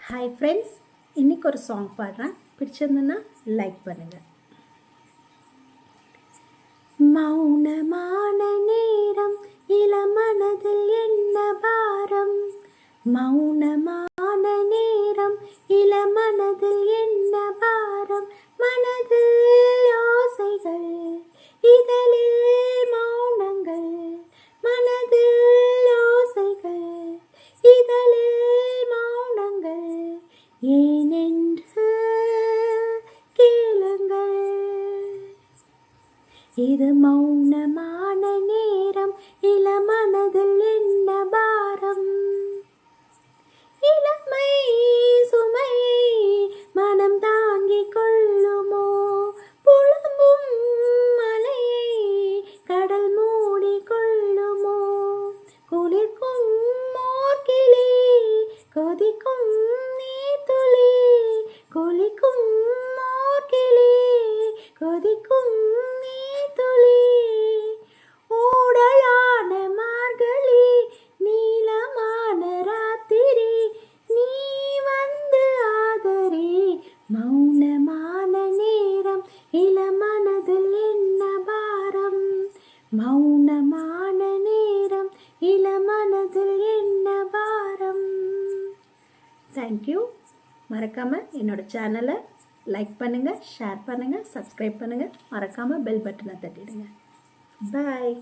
Hi friends, இன்றைக்கி ஒரு song பாடுறேன். பிடிச்சிருந்ததுன்னா லைக் பண்ணுங்கள். மௌனமான நேரம் இளமனதில் என்ன பாரம், மௌனமான நேரம் இளமனதில் என்ன பாரம், மனதில் யோசைகள் இதழில் மௌனங்கள், மனதில் யோசைகள் இதழில் மௌனங்கள், ஏனென்று கேளுங்கள். இது மௌனமான நேரம் இளமனதில் என்ன பாரம், இளமை சுமையை மனம் தாங்கிக் கொள்ளுமோ, புலம்பும் மலையை கடல் மூடி கொள்ளுமோ, குளிர்க்கும் மோர்கிளி கொதிக்கும் நீர்த்துளி, குளிக்கும் மோர்கிளி கொதிக்கும் நீர்த்துளி, ஊடலான மார்கழி நீளமான ராத்திரி நீ வந்து ஆதரி, மௌனமான நேரம் இளமனதில் என்ன பாரம், மௌனமான நேரம் இளமனதில் என்ன பாரம். தேங்க்யூ. மறக்காமல் என்னோடய சேனலை லைக் பண்ணுங்கள், ஷேர் பண்ணுங்கள், சப்ஸ்கிரைப் பண்ணுங்கள். மறக்காமல் பெல் பட்டனை தட்டிடுங்க. பாய்.